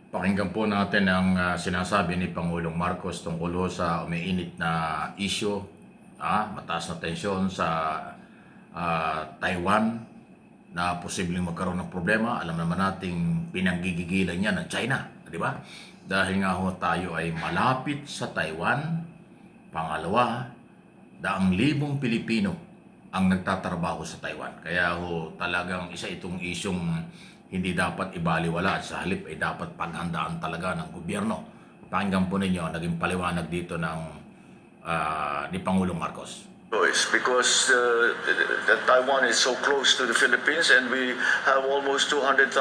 Pakinggan po natin ang sinasabi ni Pangulong Marcos tungkol sa umiinit na issue, mataas na tensyon sa Taiwan na posibleng magkaroon ng problema. Alam naman nating pinanggigigilan niya ng China, di ba? Dahil nga ho tayo ay malapit sa Taiwan. Pangalawa, daang libong Pilipino ang nagtatrabaho sa Taiwan. Kaya ho talagang isa itong isyong hindi dapat ibaliwala at sa halip ay dapat paghandaan talaga ng gobyerno. Pakinggan po ninyo, naging paliwanag dito ni Pangulong Marcos. Because Taiwan is so close to the Philippines, and we have almost 200,000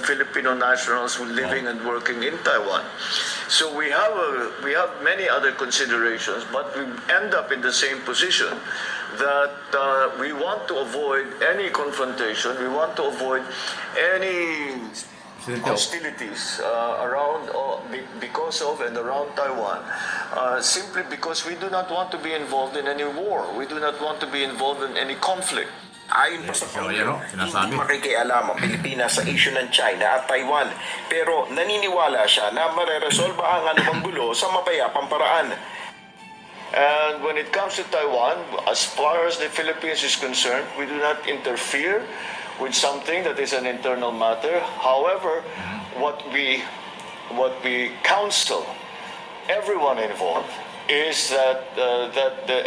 Filipino nationals living and working in Taiwan. So we have many other considerations, but we end up in the same position that we want to avoid any confrontation. We want to avoid any hostilities around because of and around Taiwan, simply because we do not want to be involved in any war. We do not want to be involved in any conflict. Ayon pa sa Pangulo, hindi makikialam ang Pilipinas sa issue ng China at Taiwan. Pero naniniwala siya na mareresolba ang anumang gulo sa mapayapang paraan. And when it comes to Taiwan, as far as the Philippines is concerned, we do not interfere with something that is an internal matter. However, what we counsel everyone involved is that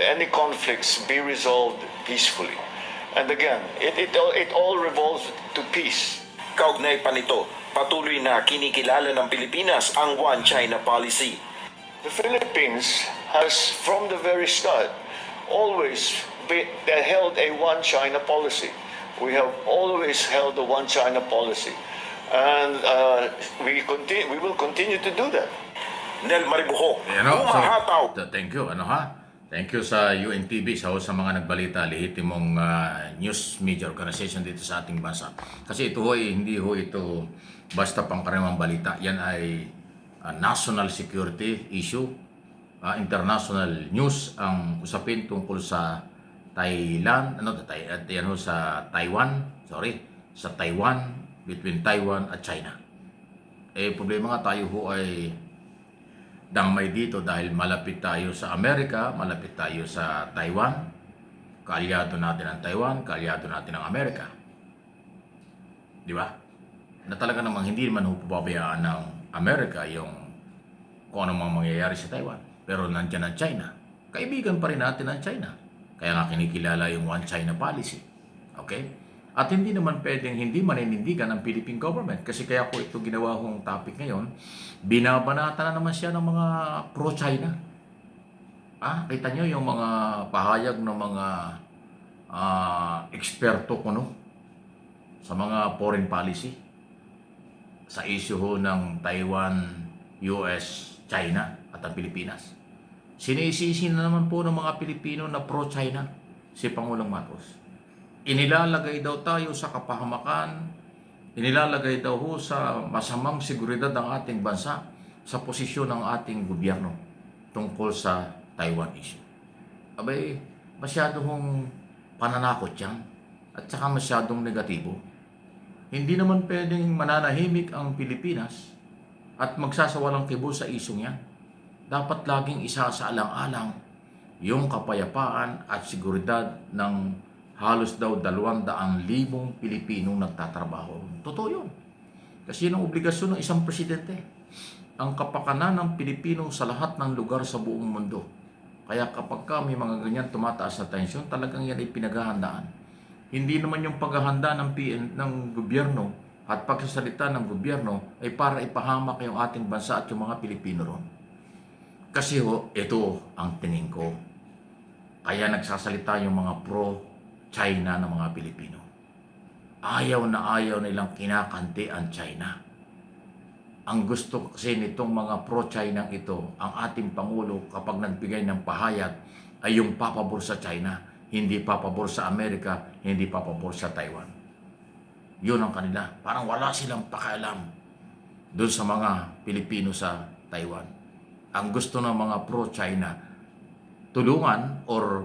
any conflicts be resolved peacefully. And again, it all revolves to peace. Kaugnay pa nito, patuloy na kinikilala ng Pilipinas ang One China policy. The Philippines has, from the very start, always held a One China policy. We have always held the One China policy, and we will continue to do that. Nel Maribuhok, humahataw. Thank you. Thank you sa UNTV, sa mga nagbalita, lehitimong news media organization dito sa ating bansa. Kasi ito hindi ito basta pangkaraniwang balita. Yan ay national security issue, international news ang usapin tungkol sa Thailand, sa Taiwan, between Taiwan at China. Problema nga tayo ay damay dito dahil malapit tayo sa Amerika, malapit tayo sa Taiwan, kaalyado natin ang Taiwan, kaalyado natin ang Amerika. Di ba? Na talaga namang hindi naman pababayaan ng Amerika yung kung ano mga mangyayari sa Taiwan. Pero nandiyan ang China. Kaibigan pa rin natin ang China. Kaya nga kinikilala yung One China policy. Okay? At hindi naman pwedeng hindi maninindigan ng Philippine government. Kasi kaya ko ito ginawa kong topic ngayon, binabanata na naman siya ng mga pro-China. Kita nyo yung mga pahayag ng mga eksperto sa mga foreign policy sa issue ng Taiwan, US, China at ang Pilipinas. Sinisisi na naman po ng mga Pilipino na pro-China si Pangulong Marcos. Inilalagay daw tayo sa kapahamakan, inilalagay daw sa masamang seguridad ng ating bansa sa posisyon ng ating gobyerno tungkol sa Taiwan issue. Abay, masyadong pananakot yan at saka masyadong negatibo. Hindi naman pwedeng mananahimik ang Pilipinas at magsasawalang kibo sa isyong yan. Dapat laging isa sa alang-alang yung kapayapaan at seguridad ng halos daw 200,000 Pilipinong nagtatrabaho. Totoo yun. Kasi yun ang obligasyon ng isang presidente. Ang kapakanan ng Pilipino sa lahat ng lugar sa buong mundo. Kaya kapag may mga ganyan tumataas na tensyon, talagang yan ay pinaghahandaan. Hindi naman yung paghahanda ng gobyerno at pagsasalita ng gobyerno ay para ipahamak yung ating bansa at yung mga Pilipino ron. Kasi ito ang tingin ko. Kaya nagsasalita yung mga pro-China ng mga Pilipino. Ayaw na ayaw nilang kinakanti ang China. Ang gusto kasi nitong mga pro-China ito, ang ating Pangulo kapag nagbigay ng pahayag ay yung papabor sa China, hindi papabor sa Amerika, hindi papabor sa Taiwan. Yun ang kanila. Parang wala silang pakialam doon sa mga Pilipino sa Taiwan. Ang gusto ng mga pro-China, tulungan or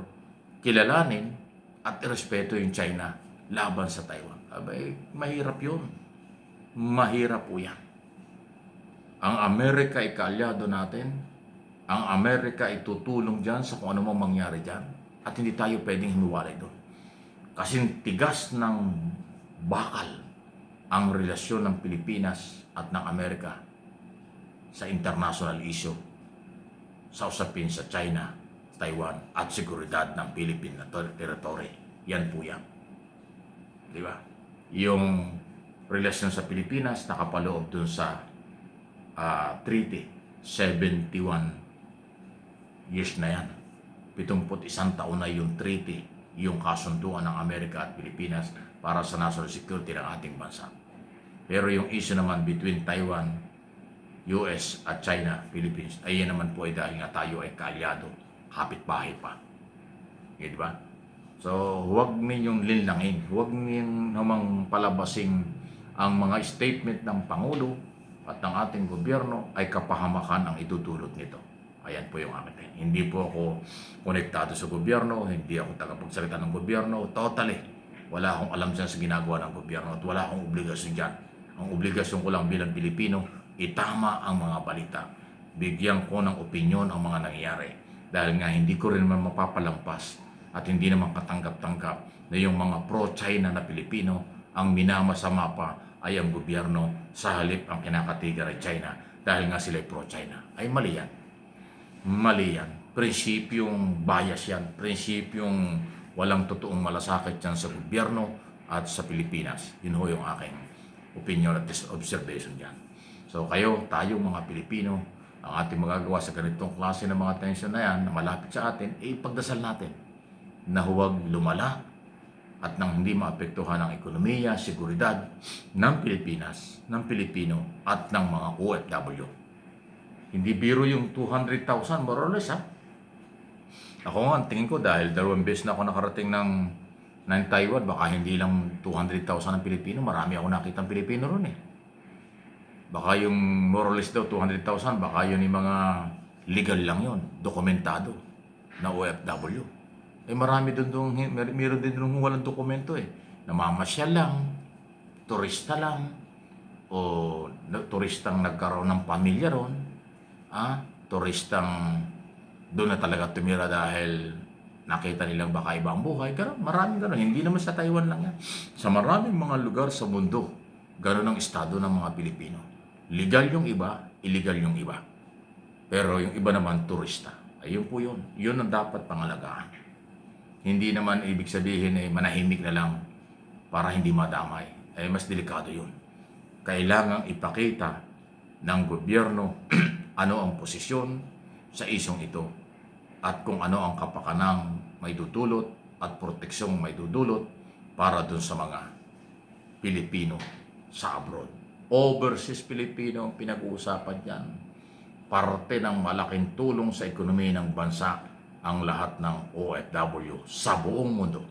kilalanin at irespeto yung China laban sa Taiwan. Abay, mahirap yun. Mahirap po yan. Ang Amerika ay kaalyado natin. Ang Amerika ay tutulong dyan sa kung ano mang mangyari dyan. At hindi tayo pwedeng himiwalay doon. Kasing tigas ng bakal ang relasyon ng Pilipinas at ng Amerika sa international issue, sa usapin sa China, Taiwan, at seguridad ng Philippine na territory. Yan po yan. Di ba? Yung relasyon sa Pilipinas nakapaloob dun sa treaty, 71 years na yan. 71 taon na yung treaty, yung kasunduan ng Amerika at Pilipinas para sa national security ng ating bansa. Pero yung issue naman between Taiwan, US at China, Philippines, ay yan naman po ay dahil nga tayo ay kaalyado, kapitbahay pa. Di ba? So, huwag ninyong linlangin, huwag ninyong namang palabasing ang mga statement ng Pangulo at ng ating gobyerno ay kapahamakan ang itutulot nito. Ayan po yung akin. Hindi po ako konektado sa gobyerno, hindi ako tagapagsalita ng gobyerno, totally. Wala akong alam dyan sa ginagawa ng gobyerno at wala akong obligasyon dyan. Ang obligasyon ko lang bilang Pilipino, itama ang mga balita. Bigyan ko ng opinyon ang mga nangyayari. Dahil nga hindi ko rin naman mapapalampas at hindi naman katanggap-tanggap na yung mga pro-China na Pilipino ang minamasama pa ay ang gobyerno sa halip ang kinakatigar ay China dahil nga sila ay pro-China. Ay mali yan. Mali yan. Prinsipyong bias yan. Prinsipyong walang totoong malasakit yan sa gobyerno at sa Pilipinas. Yun ho yung aking opinion at observation dyan. So kayo, tayong mga Pilipino, ang ating magagawa sa ganitong klase ng mga tensyon na yan na malapit sa atin, ay ipagdasal natin na huwag lumala at nang hindi maapektuhan ang ekonomiya, seguridad ng Pilipinas, ng Pilipino at ng mga OFW. Hindi biro yung 200,000 more or less ha. Ako nga, tingin ko dahil 2 beses na ako nakarating ng Taiwan, baka hindi lang 200,000 ang Pilipino, marami ako nakitang Pilipino ron eh. Baka yung more or less daw 200,000, baka yun yung mga legal lang yun, dokumentado na OFW. Eh marami doon, meron din doon walang dokumento eh. Namamasyal lang, turista lang, o turistang nagkaroon ng pamilya ron, turistang doon na talaga tumira dahil nakita nilang baka iba ang buhay. Ganun, maraming ganun. Hindi naman sa Taiwan lang yan. Sa maraming mga lugar sa mundo, ganun ang estado ng mga Pilipino. Legal yung iba, illegal yung iba. Pero yung iba naman, turista. Ayun po yun. Yun ang dapat pangalagaan. Hindi naman ibig sabihin ay manahimik na lang para hindi madamay. Ay mas delikado yun. Kailangang ipakita ng gobyerno ano ang posisyon sa isyong ito at kung ano ang kapakanang may dudulot at proteksyong may dudulot para dun sa mga Pilipino sa abroad. Overseas Pilipino ang pinag-uusapan dyan. Parte ng malaking tulong sa ekonomiya ng bansa ang lahat ng OFW sa buong mundo.